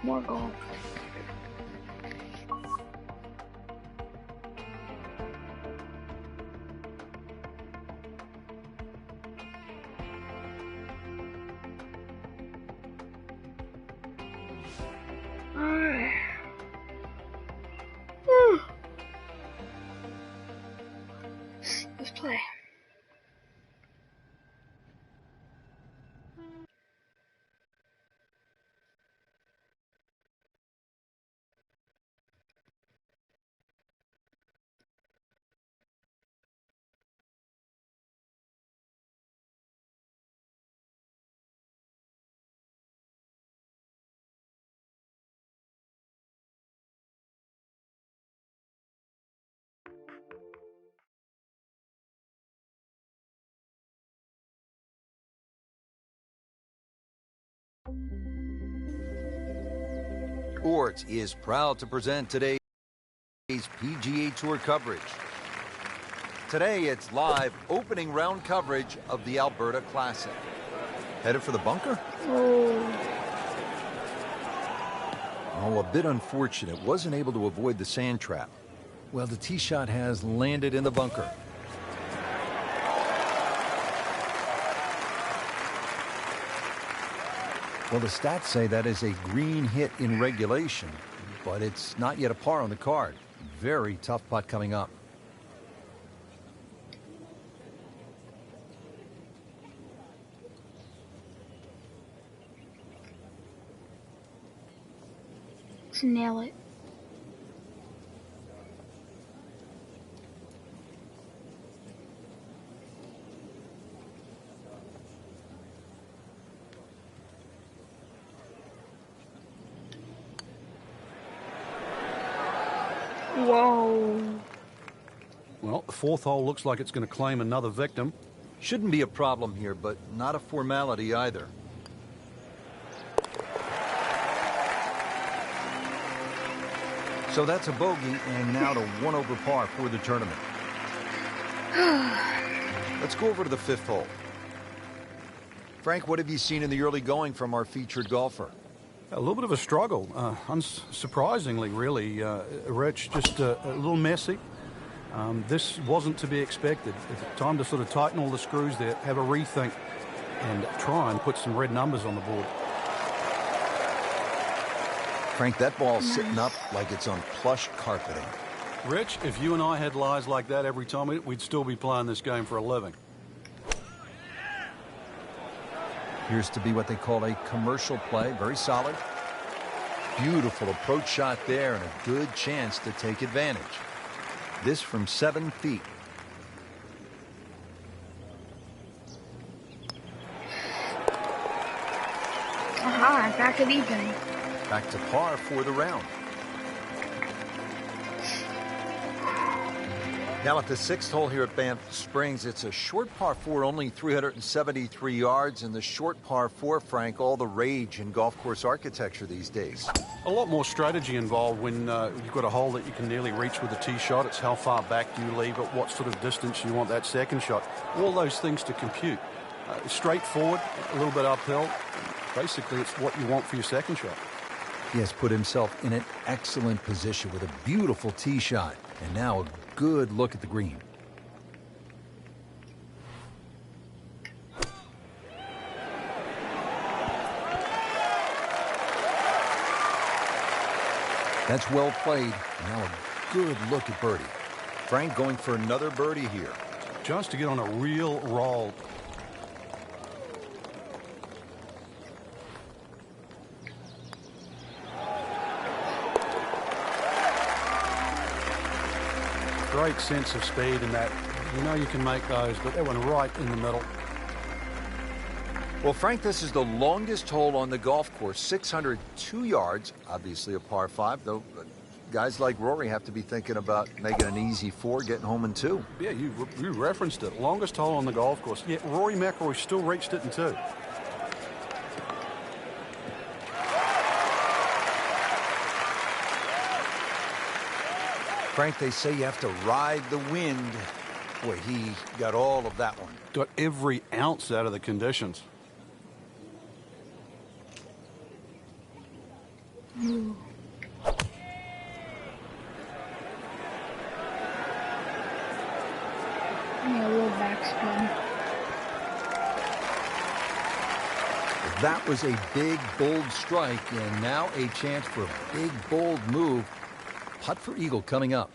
More golf. Alright. Let's play. Sports is proud to present today's PGA Tour coverage. Today it's live opening round coverage of the Alberta Classic. Headed for the bunker? Oh, a bit unfortunate. Wasn't able to avoid the sand trap. Well, the tee shot has landed in the bunker. Well, the stats say that is a green hit in regulation, but it's not yet a par on the card. Very tough putt coming up. Let's nail it. Whoa. Well, the fourth hole looks like it's going to claim another victim. Shouldn't be a problem here, but not a formality either. So that's a bogey, and now to 1 over par for the tournament. Let's go over to the fifth hole. Frank, what have you seen in the early going from our featured golfer? A little bit of a struggle, unsurprisingly, really. Rich, just a little messy. This wasn't to be expected. It's time to sort of tighten all the screws there, have a rethink, and try and put some red numbers on the board. Frank, that ball's sitting up like it's on plush carpeting. Rich, if you and I had lies like that every time, we'd still be playing this game for a living. Appears to be what they call a commercial play. Very solid. Beautiful approach shot there and a good chance to take advantage. This from 7 feet. Aha, back at even. Back to par for the round. Now at the sixth hole here at Banff Springs, it's a short par 4, only 373 yards, and the short par 4, Frank, all the rage in golf course architecture these days. A lot more strategy involved when you've got a hole that you can nearly reach with a tee shot. It's how far back do you leave it, what sort of distance you want that second shot. All those things to compute. Straightforward, a little bit uphill. Basically, it's what you want for your second shot. He has put himself in an excellent position with a beautiful tee shot, and now a good look at the green. That's well played. Now a good look at birdie. Frank going for another birdie here. Just to get on a real roll. Great sense of speed in that. You know you can make those, but that one right in the middle. Well, Frank, this is the longest hole on the golf course, 602 yards, obviously a par 5, though guys like Rory have to be thinking about making an easy 4, getting home in 2. Yeah, you referenced it. Longest hole on the golf course. Yet Rory McIlroy still reached it in 2. Frank, they say you have to ride the wind. Boy, he got all of that one. Got every ounce out of the conditions. Ooh. Yeah, a little backspin. That was a big, bold strike, and now a chance for a big, bold move. Putt for eagle coming up.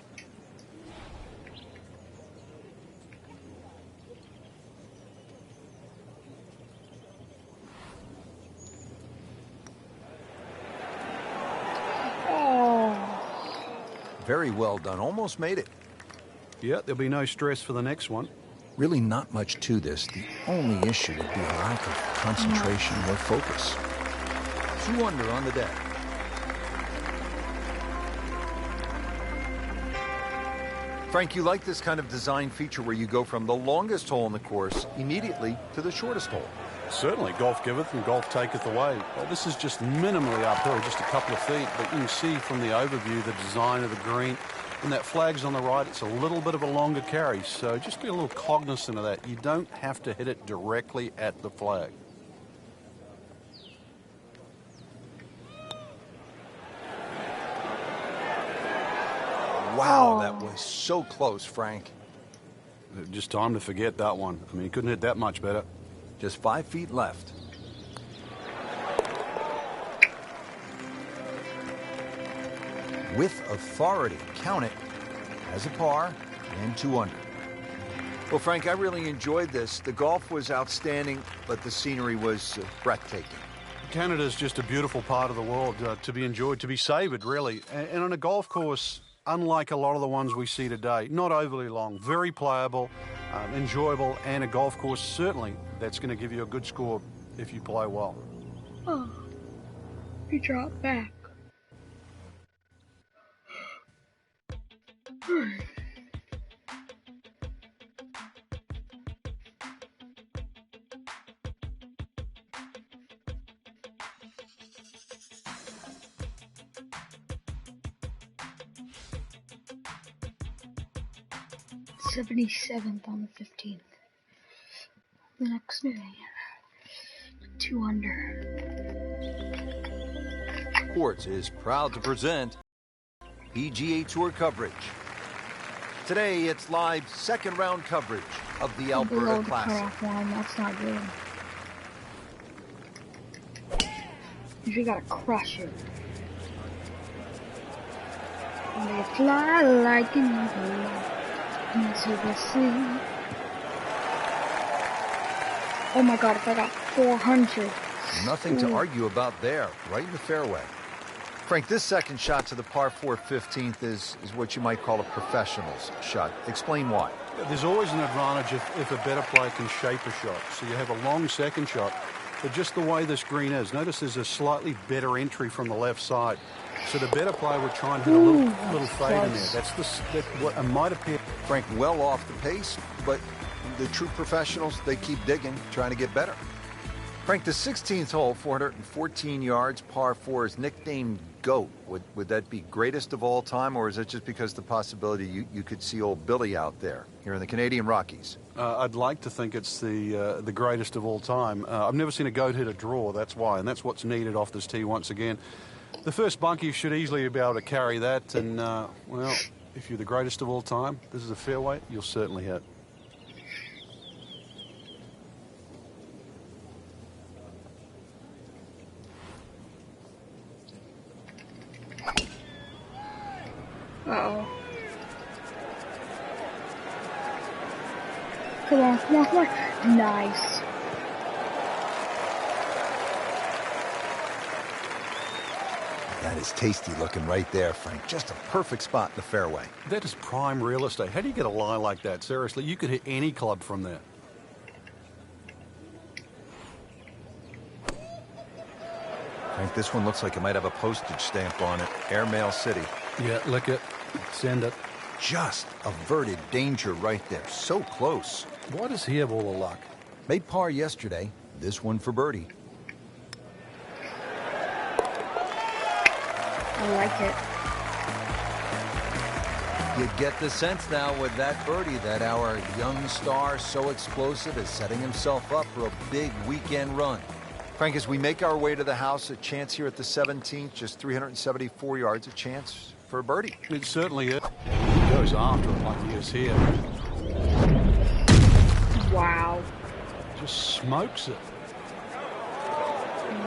Very well done. Almost made it. Yeah, there'll be no stress for the next one. Really not much to this. The only issue would be a lack of concentration or focus. 2 under on the day. Frank, you like this kind of design feature where you go from the longest hole in the course immediately to the shortest hole? Certainly, golf giveth and golf taketh away. Well, this is just minimally uphill, just a couple of feet, but you can see from the overview the design of the green. And that flag's on the right, it's a little bit of a longer carry, so just be a little cognizant of that. You don't have to hit it directly at the flag. Wow, that was so close, Frank. Just time to forget that one. I mean, you couldn't hit that much better. Just 5 feet left. With authority, count it as a par and 2 under. Well, Frank, I really enjoyed this. The golf was outstanding, but the scenery was breathtaking. Canada's just a beautiful part of the world to be enjoyed, to be savoured, really. And on a golf course, unlike a lot of the ones we see today, not overly long, very playable, enjoyable, and a golf course, certainly, that's going to give you a good score if you play well. Oh, he dropped back. $77th on the 15th. The next day, 2 under. Sports is proud to present PGA Tour coverage. Today, it's live second round coverage of the Alberta Classic. Cutoff line. That's not good. You gotta crush it. And they fly like an eagle into the sea. Oh my god, if I got 400. Nothing to argue about there, right in the fairway. Frank, this second shot to the par 4 15th is what you might call a professional's shot. Explain why. There's always an advantage if a better player can shape a shot. So you have a long second shot, but just the way this green is. Notice there's a slightly better entry from the left side. So the better player would try and hit a little fade in there. That's what it might appear. Frank, well off the pace, but the true professionals, they keep digging, trying to get better. Frank, the 16th hole, 414 yards, par 4, is nicknamed GOAT. Would that be greatest of all time, or is it just because the possibility you could see old Billy out there here in the Canadian Rockies? I'd like to think it's the greatest of all time. I've never seen a GOAT hit a draw, that's why, and that's what's needed off this tee once again. The first bunkie should easily be able to carry that, and, well, if you're the greatest of all time, this is a fairway, you'll certainly hit. Uh-oh. Come on, come on, come on. Nice. That is tasty looking right there, Frank. Just a perfect spot in the fairway. That is prime real estate. How do you get a lie like that? Seriously, you could hit any club from there. Frank, this one looks like it might have a postage stamp on it. Airmail City. Yeah, lick it. Send it. Just averted danger right there. So close. Why does he have all the luck? Made par yesterday. This one for birdie. I like it. You get the sense now with that birdie that our young star, so explosive, is setting himself up for a big weekend run. Frank, as we make our way to the house, a chance here at the 17th, just 374 yards, a chance for a birdie. It certainly is. He goes after it like he is here. Wow. Just smokes it.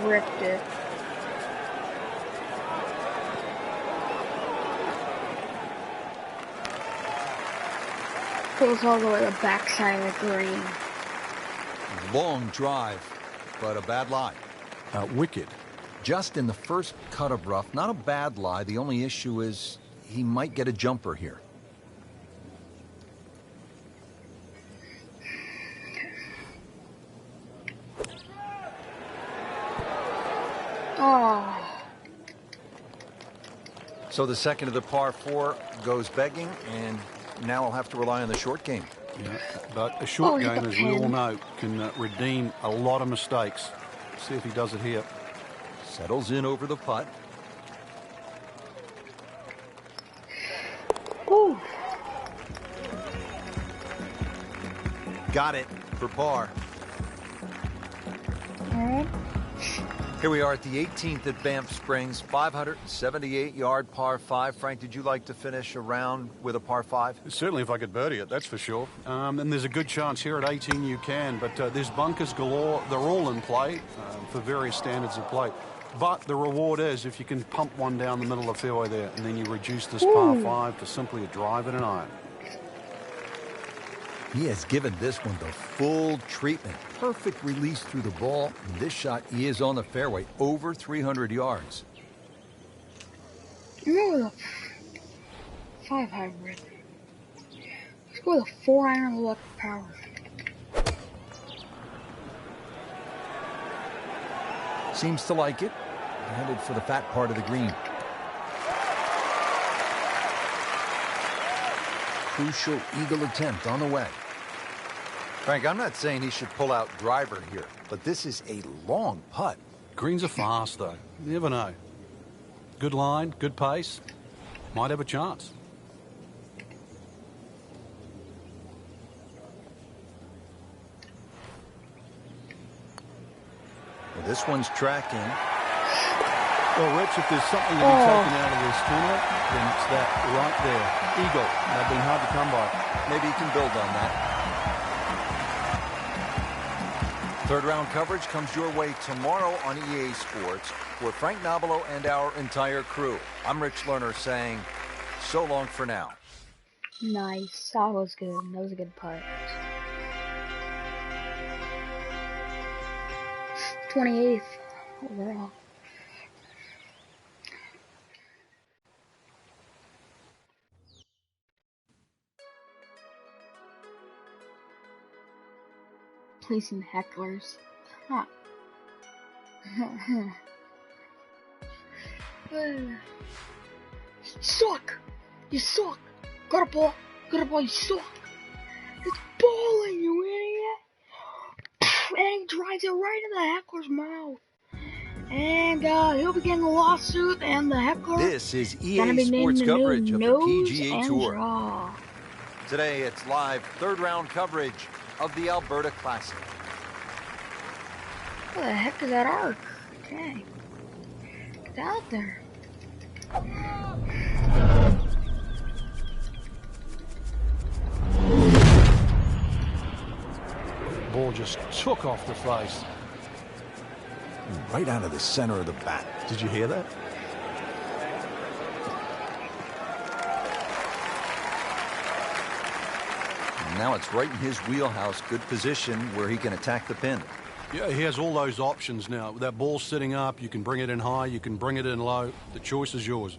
Ripped it. Goes all the way to the backside of the green. Long drive, but a bad lie. Wicked. Just in the first cut of rough, not a bad lie. The only issue is he might get a jumper here. Oh. So the second of the par 4 goes begging, and now I'll have to rely on the short game. Yeah, but a short game, as we all know, can redeem a lot of mistakes. See if he does it here. Settles in over the putt. Ooh. Got it for par. All right. Here we are at the 18th at Banff Springs, 578-yard par 5. Frank, did you like to finish a round with a par 5? Certainly if I could birdie it, that's for sure. And there's a good chance here at 18 you can, but there's bunkers galore. They're all in play for various standards of play. But the reward is if you can pump one down the middle of the fairway there, and then you reduce this par 5 to simply a drive and an iron. He has given this one the full treatment. Perfect release through the ball. And this shot is on the fairway, over 300 yards. You go with a 5 hybrid. Let's go with a 4 iron electric power. Seems to like it. Headed for the fat part of the green. Crucial eagle attempt on the way. Frank, I'm not saying he should pull out driver here, but this is a long putt. Greens are fast, though. You never know. Good line, good pace. Might have a chance. Well, this one's tracking. Well, Rich, if there's something to be taken out of this tournament, then it's that right there. Eagle. They've been hard to come by. Maybe he can build on that. Third round coverage comes your way tomorrow on EA Sports. For Frank Nobilo and our entire crew, I'm Rich Lerner saying so long for now. Nice. That was good. That was a good putt. 28th overall. Placing hecklers. Huh. Suck! You suck! Got a ball! Got a ball, you suck! It's balling, you idiot! And he drives it right in the heckler's mouth. And he'll be getting a lawsuit, and the heckler This is EA gonna be Sports named the coverage of the nose PGA and Tour. jaw. Today it's live third round coverage of the Alberta Classic. What the heck is that arc? Okay. Get out there. Ball just took off the face. Right out of the center of the bat. Did you hear that? And now it's right in his wheelhouse. Good position where he can attack the pin. Yeah, he has all those options now. With that ball sitting up, you can bring it in high, you can bring it in low. The choice is yours.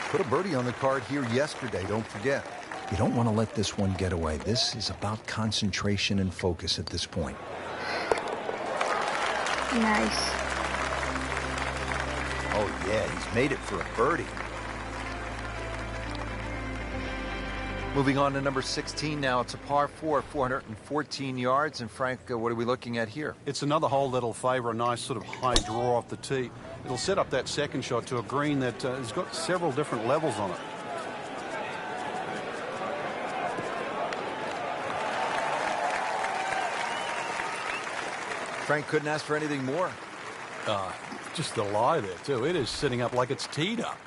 Put a birdie on the card here yesterday, don't forget. You don't want to let this one get away. This is about concentration and focus at this point. Nice. Oh yeah, he's made it for a birdie. Moving on to number 16 now. It's a par 4, 414 yards. And Frank, what are we looking at here? It's another hole that'll favour a nice sort of high draw off the tee. It'll set up that second shot to a green that has got several different levels on it. Frank couldn't ask for anything more. Just the lie there, too. It is sitting up like it's teed up.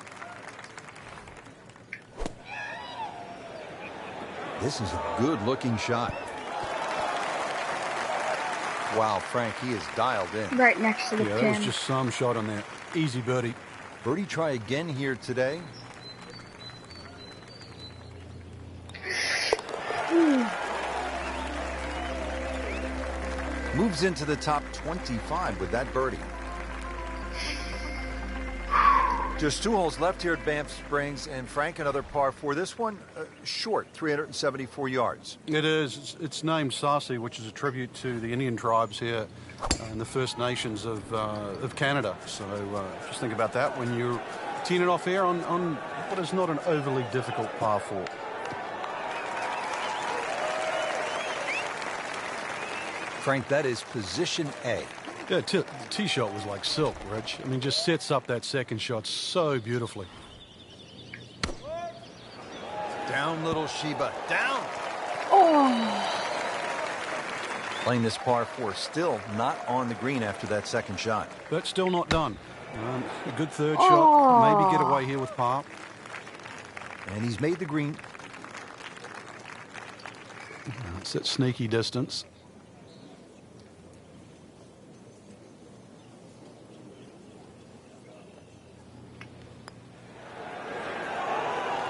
This is a good-looking shot. Wow, Frank, he is dialed in. Right next to the pin. Yeah, that was just some shot on there. Easy birdie. Birdie try again here today. Moves into the top 25 with that birdie. Just 2 holes left here at Banff Springs, and Frank, another par 4. This one, short, 374 yards. It is. It's named Sarcee, which is a tribute to the Indian tribes here and the First Nations of Canada. So just think about that when you're teeing it off here on what is not an overly difficult par 4. Frank, that is position A. Yeah, the tee shot was like silk, Rich. I mean, just sets up that second shot so beautifully. Down, little Sheba, down. Oh. Playing this par 4, still not on the green after that second shot. But still not done. A good third shot. Maybe get away here with par. And he's made the green. It's at sneaky distance.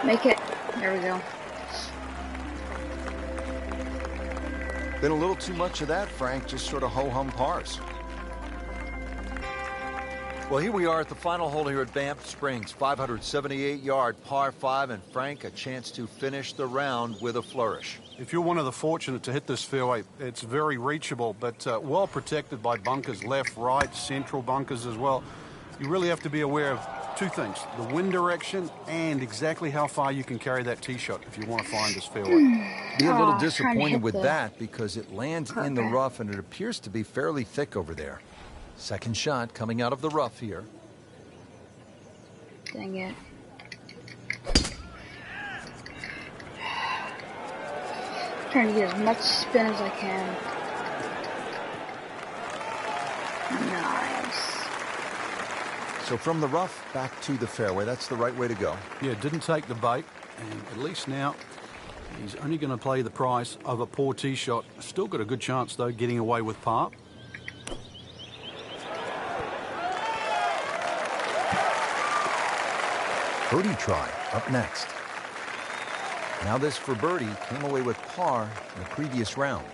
Make it. There we go. Been a little too much of that, Frank, just sort of ho-hum pars. Well, here we are at the final hole here at Banff Springs, 578-yard par 5, and Frank, a chance to finish the round with a flourish. If you're one of the fortunate to hit this fairway, it's very reachable, but well protected by bunkers, left, right, central bunkers as well. You really have to be aware of 2 things, the wind direction and exactly how far you can carry that tee shot if you want to find this fairway. Be a little disappointed with that because it lands in the rough and it appears to be fairly thick over there. Second shot coming out of the rough here. Dang it. Trying to get as much spin as I can. Nice. So from the rough back to the fairway, that's the right way to go. Yeah, didn't take the bait, and at least now he's only going to play the price of a poor tee shot. Still got a good chance, though, getting away with par. Birdie try up next. Now this for birdie, came away with par in the previous round.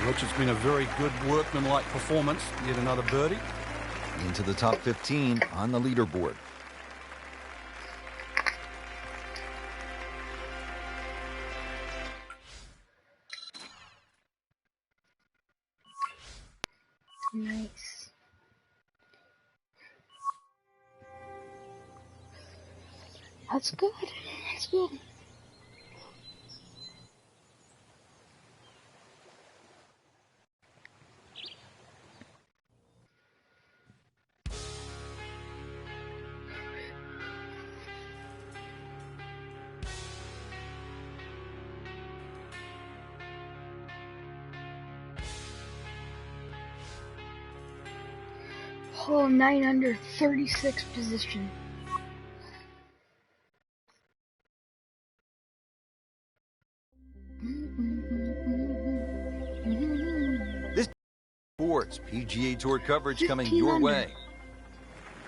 Which has been a very good workmanlike performance. Yet another birdie. Into the top 15 on the leaderboard. Nice. That's good. That's good. Hole 9 under 36 position. This sports PGA Tour coverage coming 15 your under. way.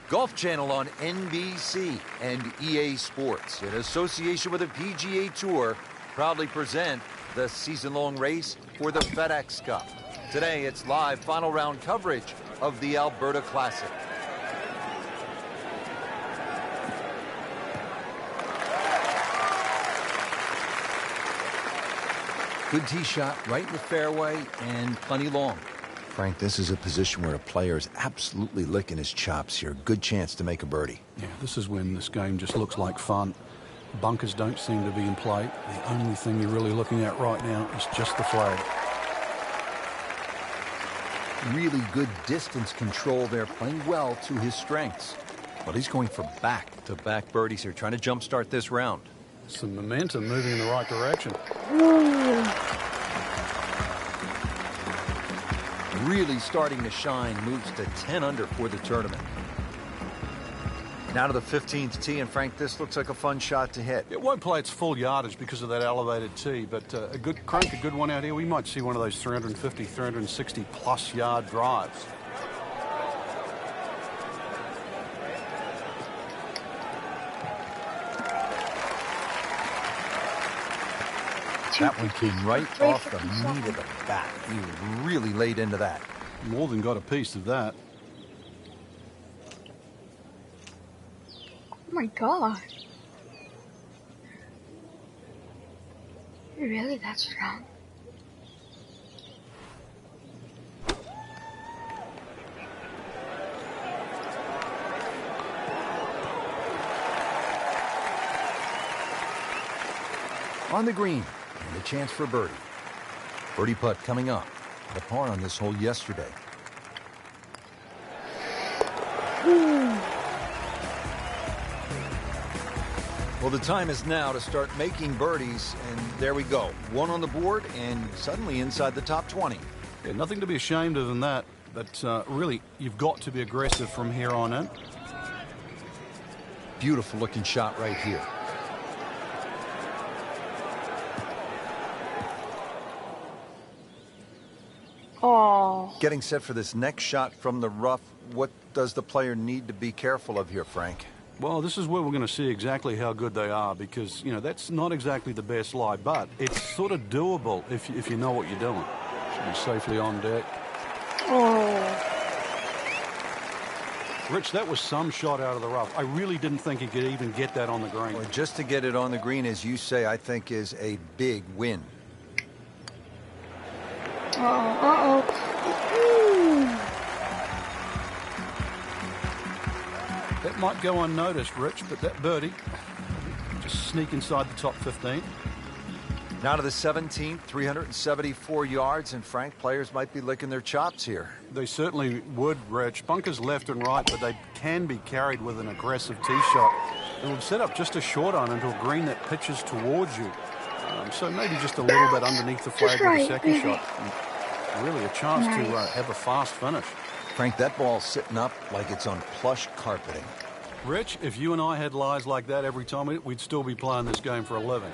Golf Channel on NBC and EA Sports, in association with the PGA Tour, proudly present the season-long race for the FedEx Cup. Today, it's live final round coverage of the Alberta Classic. Good tee shot right in the fairway and plenty long. Frank, this is a position where a player is absolutely licking his chops here. Good chance to make a birdie. Yeah, this is when this game just looks like fun. Bunkers don't seem to be in play. The only thing you're really looking at right now is just the flag. Really good distance control there, playing well to his strengths. But he's going for back-to-back birdies here, trying to jumpstart this round. Some momentum moving in the right direction. Really starting to shine, moves to 10 under for the tournament. Now to the 15th tee, and Frank, this looks like a fun shot to hit. It won't play its full yardage because of that elevated tee, but a good one out here. We might see one of those 350, 360 plus yard drives. That one came right off the meat of the bat. He really laid into that. More than got a piece of that. Oh my god. You're really that strong? On the green, and a chance for birdie. Birdie putt coming up. The par on this hole yesterday. Well, the time is now to start making birdies, and there we go. One on the board, and suddenly inside the top 20. Yeah, nothing to be ashamed of in that, but really, you've got to be aggressive from here on in. Beautiful looking shot right here. Oh. Getting set for this next shot from the rough, what does the player need to be careful of here, Frank? Well, this is where we're going to see exactly how good they are because, you know, that's not exactly the best lie, but it's sort of doable if you know what you're doing. Should be safely on deck. Oh. Rich, that was some shot out of the rough. I really didn't think he could even get that on the green. Well, just to get it on the green, as you say, I think is a big win. That might go unnoticed, Rich, but that birdie just sneak inside the top 15. Now to the 17th, 374 yards, and Frank, players might be licking their chops here. They certainly would, Rich. Bunkers left and right, but they can be carried with an aggressive tee shot. It would set up just a short iron into a green that pitches towards you. So maybe just a little bit underneath the flag with a second shot. And really a chance to have a fast finish. Frank, that ball's sitting up like it's on plush carpeting. Rich, if you and I had lies like that every time, we'd still be playing this game for a living.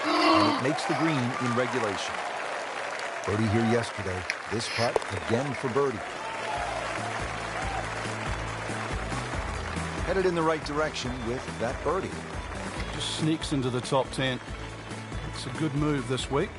And it makes the green in regulation. Birdie here yesterday. This putt again for birdie. Headed in the right direction with that birdie. Just sneaks into the top 10. It's a good move this week.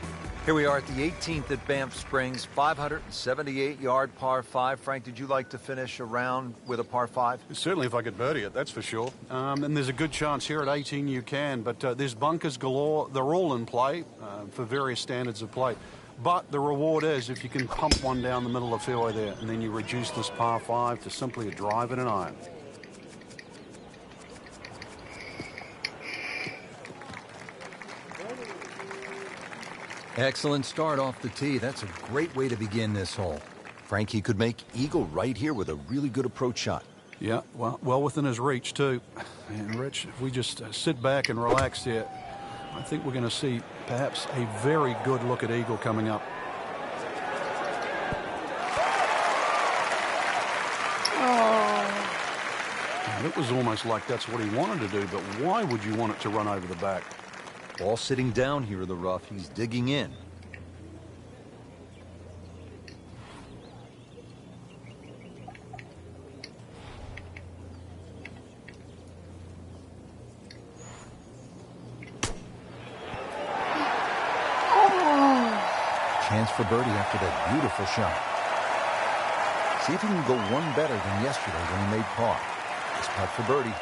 Here we are at the 18th at Banff Springs, 578-yard par 5. Frank, did you like to finish a round with a par 5? Certainly if I could birdie it, that's for sure. And there's a good chance here at 18 you can, but there's bunkers galore. They're all in play for various standards of play. But the reward is if you can pump one down the middle of the fairway there, and then you reduce this par 5 to simply a drive and an iron. Excellent start off the tee. That's a great way to begin this hole. Frank, he could make eagle right here with a really good approach shot. Yeah, well within his reach, too. And, Rich, if we just sit back and relax here, I think we're going to see perhaps a very good look at eagle coming up. And it was almost like that's what he wanted to do, but why would you want it to run over the back? Ball sitting down here in the rough. He's digging in. Chance for birdie after that beautiful shot. See if he can go one better than yesterday when he made par. This putt for birdie.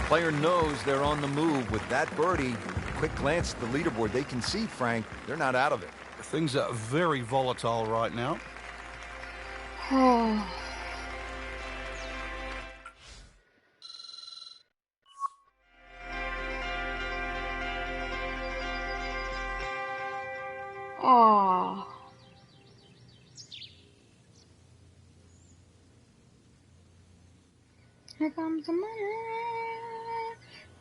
player knows they're on the move with that birdie. Quick glance at the leaderboard. They can see, Frank, they're not out of it. Things are very volatile right now. Oh. Oh. Here comes the money.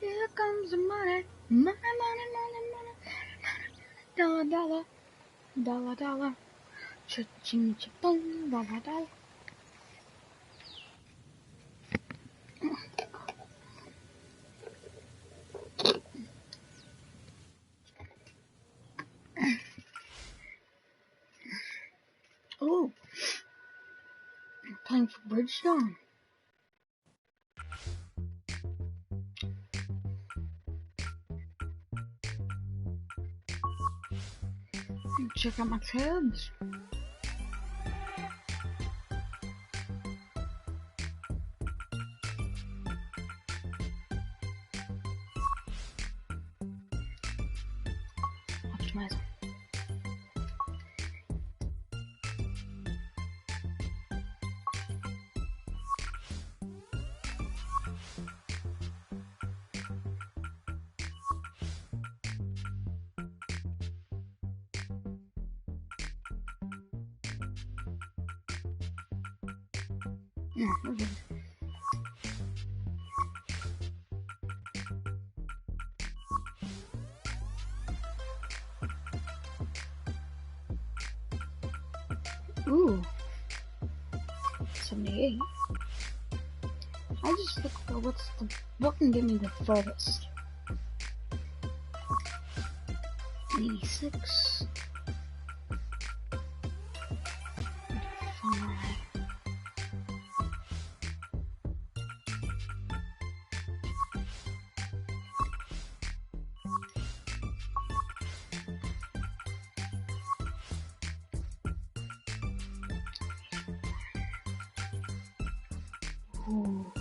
Here comes the money. Money, money, money, money. Dollar, dollar. Dollar, dollar. Cha-ching, cha-boom. Dollar, dollar. Oh. I'm playing for Bridgestone. Check out my tabs. Optimize. Yeah, we're good. Ooh. 78. I just look for what can give me the furthest. 86. 5. Ooh.